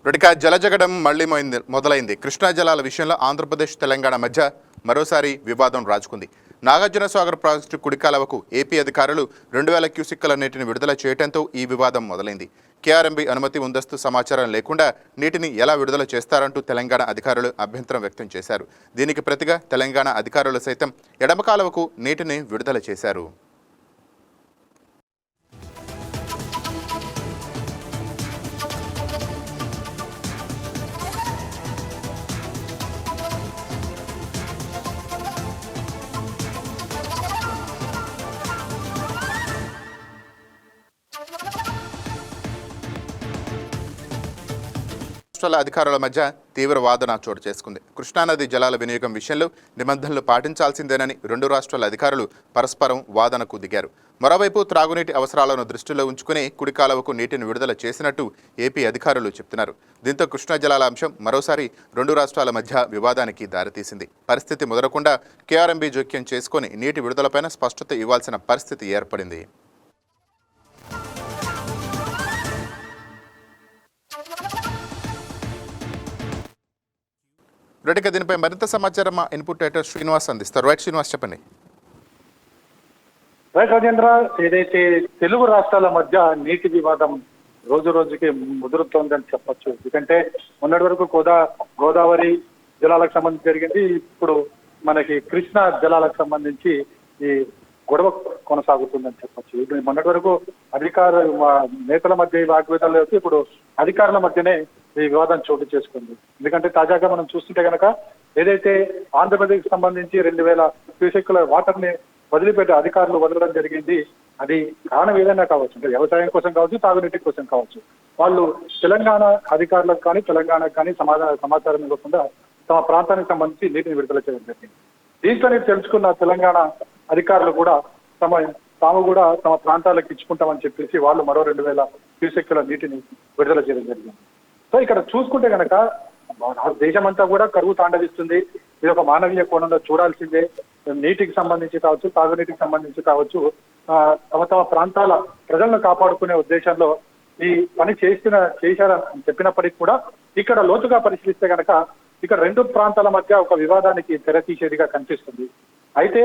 ఇక జలజగడం మళ్లీ మొదలైంది. కృష్ణా జలాల విషయంలో ఆంధ్రప్రదేశ్ తెలంగాణ మధ్య మరోసారి వివాదం రాజుకుంది. నాగార్జున సాగర్ ప్రాజెక్టు కుడికాలవకు ఏపీ అధికారులు 2000 క్యూసెక్కుల నీటిని విడుదల చేయడంతో ఈ వివాదం మొదలైంది. కేఆర్ఎంబీ అనుమతి ముందస్తు సమాచారం లేకుండా నీటిని ఎలా విడుదల చేస్తారంటూ తెలంగాణ అధికారులు అభ్యంతరం వ్యక్తం చేశారు. దీనికి ప్రతిగా తెలంగాణ అధికారులు సైతం ఎడమ కాలువకు నీటిని విడుదల చేశారు. రాష్ట్రాల అధికారుల మధ్య తీవ్ర వాదన చోటు చేసుకుంది. కృష్ణానది జలాల వినియోగం విషయంలో నిబంధనలు పాటించాల్సిందేనని రెండు రాష్ట్రాల అధికారులు పరస్పరం వాదనకు దిగారు. మరోవైపు త్రాగునీటి అవసరాలను దృష్టిలో ఉంచుకుని కుడికాలవకు నీటిని విడుదల చేసినట్టు ఏపీ అధికారులు చెప్తున్నారు. దీంతో కృష్ణా జలాల అంశం మరోసారి రెండు రాష్ట్రాల మధ్య వివాదానికి దారితీసింది. పరిస్థితి ముదరకుండా కేఆర్ఎంబీ జోక్యం చేసుకుని నీటి విడుదలపైన స్పష్టత ఇవ్వాల్సిన పరిస్థితి ఏర్పడింది. రెడ్డిగా దీనిపై మరింత సమాచారం మా ఇన్పుట్ ఎడిటర్ శ్రీనివాస్ అందిస్తారు. రైట్ శ్రీనివాస్, చెప్పండి. రైట్ రాజేంద్ర, ఏదైతే తెలుగు రాష్ట్రాల మధ్య నీటి వివాదం రోజు రోజుకి ముదురుతోందని చెప్పొచ్చు. ఎందుకంటే మొన్నటి వరకు గోదావరి జలాలకు సంబంధించి జరిగింది. ఇప్పుడు మనకి కృష్ణా జలాలకు సంబంధించి ఈ గొడవ కొనసాగుతుందని చెప్పొచ్చు. ఇప్పుడు మొన్నటి వరకు నేతల మధ్య వాగ్వేదాలు అయితే ఇప్పుడు అధికారుల మధ్యనే ఈ వివాదం చోటు చేసుకుంది. ఎందుకంటే తాజాగా మనం చూస్తుంటే కనుక ఏదైతే ఆంధ్రప్రదేశ్ సంబంధించి 2000 క్యూసెక్కుల వాటర్ ని వదిలిపెట్టే అధికారులు వదలడం జరిగింది. అది కారణం ఏదైనా కావచ్చు, అంటే వ్యవసాయం కోసం కావచ్చు, తాగునీటి కోసం కావచ్చు. వాళ్ళు తెలంగాణ అధికారులకు కానీ తెలంగాణకు కానీ సమాచారం ఇవ్వకుండా తమ ప్రాంతానికి సంబంధించి నీటిని విడుదల చేయడం జరిగింది. దీంతో తెలుసుకున్న తెలంగాణ అధికారులు కూడా తాము కూడా తమ ప్రాంతాలకు ఇచ్చుకుంటామని చెప్పేసి వాళ్ళు మరో 2000 క్యూసెక్కుల నీటిని విడుదల చేయడం జరిగింది. సో ఇక్కడ చూసుకుంటే కనుక దేశమంతా కూడా కరువు తాండవిస్తుంది. ఇది ఒక మానవీయ కోణంలో చూడాల్సిందే. నీటికి సంబంధించి కావచ్చు, తాగునీటికి సంబంధించి కావచ్చు, తమ ప్రాంతాల ప్రజలను కాపాడుకునే ఉద్దేశంలో ఈ పని చేశారని చెప్పినప్పటికీ కూడా ఇక్కడ లోతుగా పరిశీలిస్తే కనుక ఇక్కడ రెండు ప్రాంతాల మధ్య ఒక వివాదానికి తెరతీసేదిగా కనిపిస్తుంది. అయితే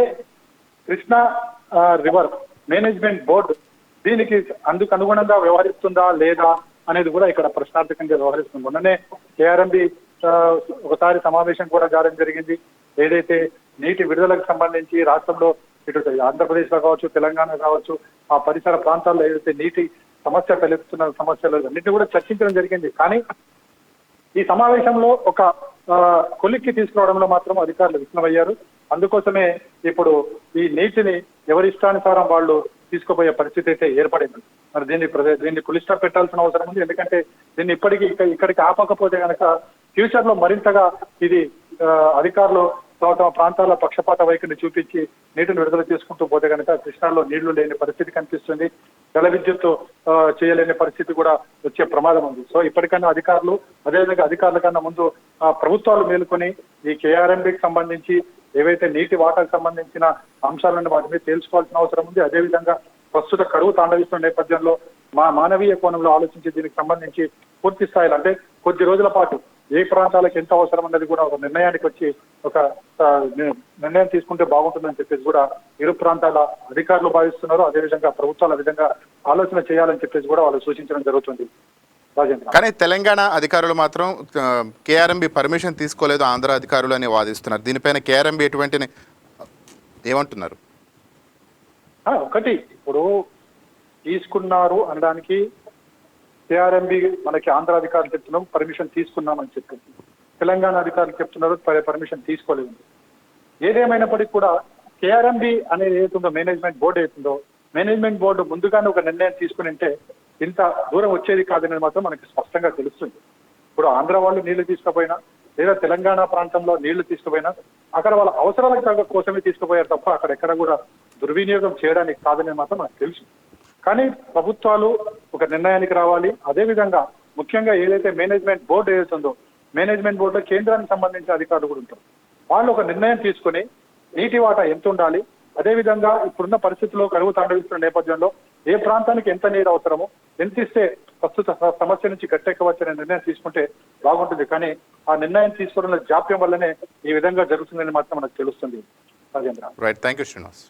కృష్ణా రివర్ మేనేజ్మెంట్ బోర్డు దీనికి అందుకు అనుగుణంగా వ్యవహరిస్తుందా లేదా అనేది కూడా ఇక్కడ ప్రశ్నార్థకంగా వ్యవహరిస్తుంది. మొన్ననే కేఆర్ఎంబీ ఒకసారి సమావేశం కూడా జరగడం జరిగింది. ఏదైతే నీటి విడుదలకు సంబంధించి రాష్ట్రంలో ఇటు ఆంధ్రప్రదేశ్ లో కావచ్చు, తెలంగాణ కావచ్చు, ఆ పరిసర ప్రాంతాల్లో ఏదైతే నీటి సమస్య తలెత్తుతున్న సమస్యలు అన్నింటినీ కూడా చర్చించడం జరిగింది. కానీ ఈ సమావేశంలో ఒక కొలిక్కి తీసుకురావడంలో మాత్రం అధికారులు విఫలమయ్యారు. అందుకోసమే ఇప్పుడు ఈ నీటిని ఎవరి ఇష్టానుసారం వాళ్ళు తీసుకుపోయే పరిస్థితి అయితే ఏర్పడింది. మరి దీన్ని పులిస్టాప్ పెట్టాల్సిన అవసరం ఉంది. ఎందుకంటే దీన్ని ఇక్కడికి ఆపకపోతే కనుక ఫ్యూచర్ లో మరింతగా ఇది అధికారులు తమ ప్రాంతాల పక్షపాత వైఖరిని చూపించి నీటిని విడుదల చేసుకుంటూ పోతే కనుక కృష్ణాలో నీళ్లు లేని పరిస్థితి కనిపిస్తుంది. జల విద్యుత్ చేయలేని పరిస్థితి కూడా వచ్చే ప్రమాదం ఉంది. సో ఇప్పటికైనా అధికారులు, అదేవిధంగా అధికారుల కన్నా ముందు ప్రభుత్వాలు మేలుకొని ఈ కేఆర్ఎంబీకి సంబంధించి ఏవైతే నీటి వాటాకు సంబంధించిన అంశాలను వాటి మీద తేల్చుకోవాల్సిన అవసరం ఉంది. అదేవిధంగా ప్రస్తుత కరువు తాండవిస్తున్న నేపథ్యంలో మానవీయ కోణంలో ఆలోచించి దీనికి సంబంధించి పూర్తి స్థాయిలో అంటే కొద్ది రోజుల పాటు ఏ ప్రాంతాలకు ఎంత అవసరం అన్నది కూడా ఒక నిర్ణయానికి వచ్చి ఒక నిర్ణయం తీసుకుంటే బాగుంటుందని చెప్పేసి కూడా ఇరు ప్రాంతాల అధికారులు భావిస్తున్నారు. అదేవిధంగా ప్రభుత్వాలు ఆ విధంగా ఆలోచన చేయాలని చెప్పేసి కూడా వాళ్ళు సూచించడం జరుగుతుంది. కానీ తెలంగాణ అధికారులు మాత్రం కేఆర్ఎంబీ పర్మిషన్ తీసుకోలేదు ఆంధ్ర అధికారులు అని వాదిస్తున్నారు. దీనిపైన కేఆర్ఎంబీ ఎటువంటి ఏమంటున్నారు? ఒకటి ఇప్పుడు తీసుకున్నారు అనడానికి కేఆర్ఎంబీ మనకి ఆంధ్ర అధికారులు చెప్తున్నాం పర్మిషన్ తీసుకున్నామని చెప్తుంది. తెలంగాణ అధికారులు చెప్తున్నారు పర్మిషన్ తీసుకోలేదు. ఏదేమైనప్పటికీ కూడా కేఆర్ఎంబీ అనేది ఏదైతుందో మేనేజ్మెంట్ బోర్డు ఏతుందో మేనేజ్మెంట్ బోర్డు ముందుగానే ఒక నిర్ణయం తీసుకుని ఉంటే ఇంత దూరం వచ్చేది కాదని మాత్రం మనకి స్పష్టంగా తెలుస్తుంది. ఇప్పుడు ఆంధ్ర వాళ్ళు నీళ్లు తీసుకుపోయినా లేదా తెలంగాణ ప్రాంతంలో నీళ్లు తీసుకుపోయినా అక్కడ వాళ్ళ అవసరాల కోసమే తీసుకుపోయారు తప్ప అక్కడ ఎక్కడ కూడా దుర్వినియోగం చేయడానికి కాదని మాత్రం మనకు తెలుసు. కానీ ప్రభుత్వాలు ఒక నిర్ణయానికి రావాలి. అదేవిధంగా ముఖ్యంగా ఏదైతే మేనేజ్మెంట్ బోర్డు ఏదైతుందో మేనేజ్మెంట్ బోర్డులో కేంద్రానికి సంబంధించిన అధికారులు కూడా ఉంటారు. వాళ్ళు ఒక నిర్ణయం తీసుకుని నీటి వాటా ఎంత ఉండాలి, అదేవిధంగా ఇప్పుడున్న పరిస్థితుల్లో కరువు తాండవిస్తున్న నేపథ్యంలో ఏ ప్రాంతానికి ఎంత నీరు అవసరమో ఎంత ఇస్తే ప్రస్తుత సమస్య నుంచి గట్టెక్కవచ్చనే నిర్ణయం తీసుకుంటే బాగుంటుంది. కానీ ఆ నిర్ణయం తీసుకోవడంలో జాప్యం వల్లనే ఈ విధంగా జరుగుతుందని మాత్రం మనకు తెలుస్తుంది. Rajendra. Right, thank you Srinivas.